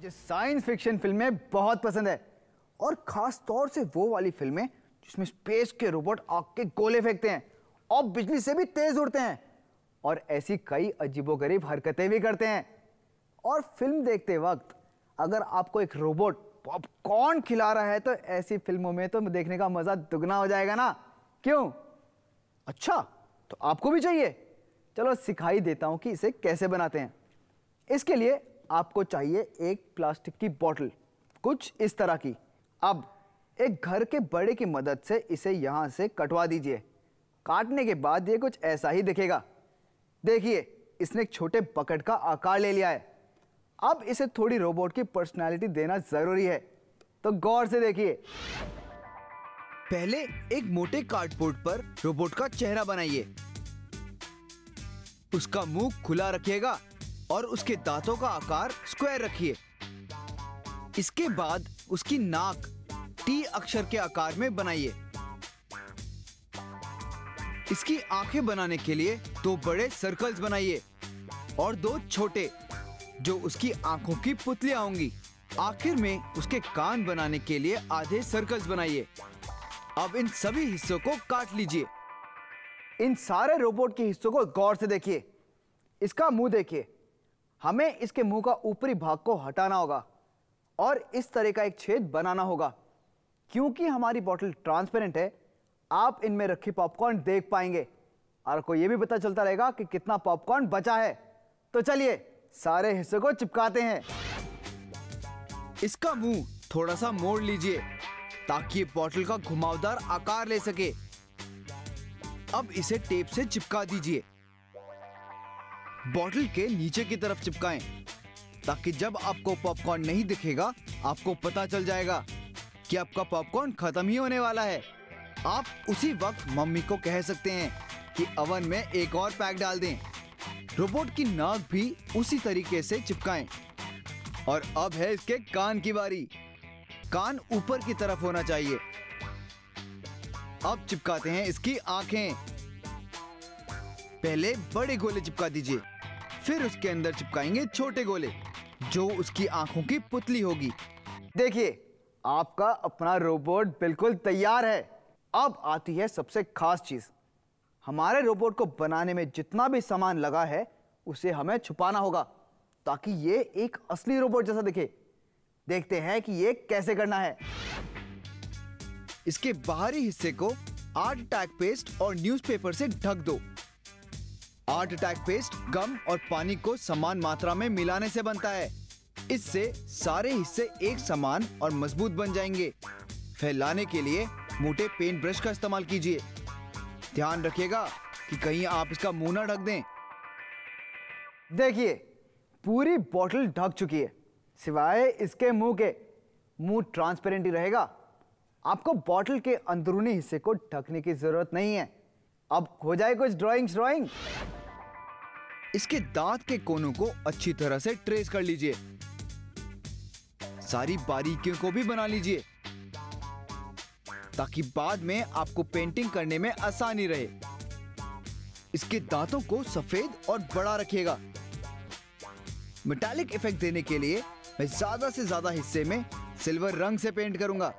मुझे science fiction फिल्में बहुत पसंद है, और खास तौर से वो वाली फिल्में जिसमें स्पेस के रोबोट आग के गोले फेंकते हैं और बिजली से भी तेज उड़ते हैं और ऐसी कई अजीबोगरीब हरकतें भी करते हैं। और फिल्म देखते वक्त अगर आपको एक रोबोट पॉपकॉर्न खिला रहा है तो ऐसी फिल्मों में तो देखने का मजा दुगना हो जाएगा ना, क्यों? अच्छा, तो आपको भी चाहिए? चलो सिखाई देता हूं कि इसे कैसे बनाते हैं। इसके लिए आपको चाहिए एक प्लास्टिक की बोतल, कुछ इस तरह की। अब एक घर के बड़े की मदद से इसे यहां से कटवा दीजिए। काटने के बाद ये कुछ ऐसा ही दिखेगा। देखिए, इसने एक छोटे बकेट का आकार ले लिया है। अब इसे थोड़ी रोबोट की पर्सनालिटी देना जरूरी है, तो गौर से देखिए। पहले एक मोटे कार्डबोर्ड पर रोबोट का चेहरा बनाइए। उसका मुंह खुला रखिएगा और उसके दांतों का आकार स्क्वायर रखिए। इसके बाद उसकी नाक टी अक्षर के आकार में बनाइए। इसकी आंखें बनाने के लिए 2 बड़े सर्कल्स बनाइए और 2 छोटे, जो उसकी आंखों की पुतलियां होंगी। आखिर में उसके कान बनाने के लिए आधे सर्कल्स बनाइए। अब इन सभी हिस्सों को काट लीजिए। इन सारे रोबोट के हिस्सों को गौर से देखिए। इसका मुंह देखिए। हमें इसके मुंह का ऊपरी भाग को हटाना होगा और इस तरह का एक छेद बनाना होगा। क्योंकि हमारी बोतल ट्रांसपेरेंट है, आप इनमें रखी पॉपकॉर्न देख पाएंगे और आपको यह भी पता चलता रहेगा कि कितना पॉपकॉर्न बचा है। तो चलिए सारे हिस्सों को चिपकाते हैं। इसका मुंह थोड़ा सा मोड़ लीजिए ताकि ये बोतल का घुमावदार आकार ले सके। अब इसे टेप से चिपका दीजिए। बोतल के नीचे की तरफ चिपकाएं ताकि जब आपको पॉपकॉर्न नहीं दिखेगा आपको पता चल जाएगा कि आपका पॉपकॉर्न खत्म ही होने वाला है। आप उसी वक्त मम्मी को कह सकते हैं कि ओवन में एक और पैक डाल दें। रोबोट की नाक भी उसी तरीके से चिपकाएं। और अब है इसके कान की बारी। कान ऊपर की तरफ होना चाहिए। अब चिपकाते हैं इसकी आंखें। पहले बड़े गोले चिपका दीजिए, फिर उसके अंदर चिपकाएंगे छोटे गोले, जो उसकी आंखों की पुतली होगी। देखिए, आपका अपना रोबोट बिल्कुल तैयार है। अब आती है सबसे खास चीज। हमारे रोबोट को बनाने में जितना भी सामान लगा है उसे हमें छुपाना होगा ताकि ये एक असली रोबोट जैसा दिखे। देखते हैं कि ये कैसे करना है। इसके बाहरी हिस्से को आर्ट अटैक पेस्ट और न्यूज़पेपर से ढक दो। आर्ट अटैक पेस्ट गम और पानी को समान मात्रा में मिलाने से बनता है। इससे सारे हिस्से एक समान और मजबूत बन जाएंगे। फैलाने के लिए मोटे पेंट ब्रश का इस्तेमाल कीजिए। ध्यान रखिएगा कि कहीं आप इसका मुंह ना ढक दें। देखिए, पूरी बोतल ढक चुकी है सिवाय इसके मुंह के। मुंह ट्रांसपेरेंट ही रहेगा। आपको बोतल के अंदरूनी हिस्से को ढकने की जरूरत नहीं है। अब हो जाए कुछ ड्राइंग। इसके दांत के कोनों को अच्छी तरह से ट्रेस कर लीजिए। सारी बारीकियों को भी बना लीजिए ताकि बाद में आपको पेंटिंग करने में आसानी रहे। इसके दांतों को सफेद और बड़ा रखिएगा। मेटालिक इफेक्ट देने के लिए मैं ज्यादा से ज्यादा हिस्से में सिल्वर रंग से पेंट करूंगा।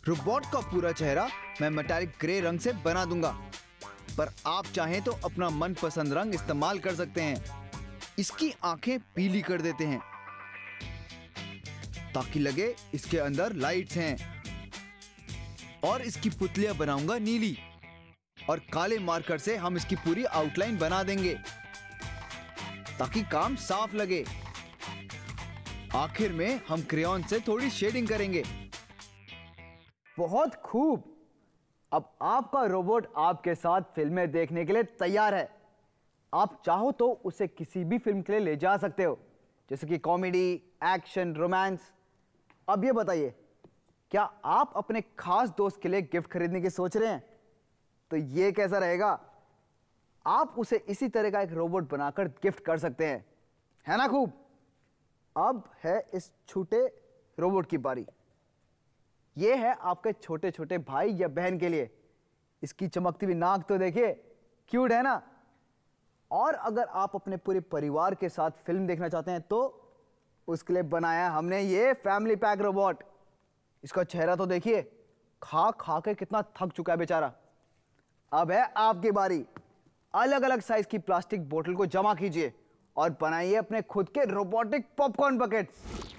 रोबोट का पूरा चेहरा मैं मेटालिक ग्रे रंग से बना दूंगा, पर आप चाहें तो अपना मनपसंद रंग इस्तेमाल कर सकते हैं। इसकी आंखें पीली कर देते हैं ताकि लगे इसके अंदर लाइट्स हैं। और इसकी पुतलियां बनाऊंगा नीली, और काले मार्कर से हम इसकी पूरी आउटलाइन बना देंगे ताकि काम साफ लगे। आखिर में हम क्रेयॉन से थोड़ी शेडिंग करेंगे। बहुत खूब। अब आपका रोबोट आपके साथ फिल्में देखने के लिए तैयार है। आप चाहो तो उसे किसी भी फिल्म के लिए ले जा सकते हो, जैसे कि कॉमेडी, एक्शन, रोमांस। अब ये बताइए, क्या आप अपने खास दोस्त के लिए गिफ्ट खरीदने की सोच रहे हैं? तो ये कैसा रहेगा? आप उसे इसी तरह का एक रोबोट बनाकर गिफ्ट कर सकते हैं, है ना? खूब। अब है इस छोटे रोबोट की बारी। ये है आपके छोटे छोटे भाई या बहन के लिए। इसकी चमकती हुई नाक तो देखिए, क्यूट है ना? और अगर आप अपने पूरे परिवार के साथ फिल्म देखना चाहते हैं तो उसके लिए बनाया हमने ये फैमिली पैक रोबोट। इसका चेहरा तो देखिए, खा खा के कितना थक चुका है बेचारा। अब है आपकी बारी। अलग अलग साइज की प्लास्टिक बोतल को जमा कीजिए और बनाइए अपने खुद के रोबोटिक पॉपकॉर्न बकेट्स।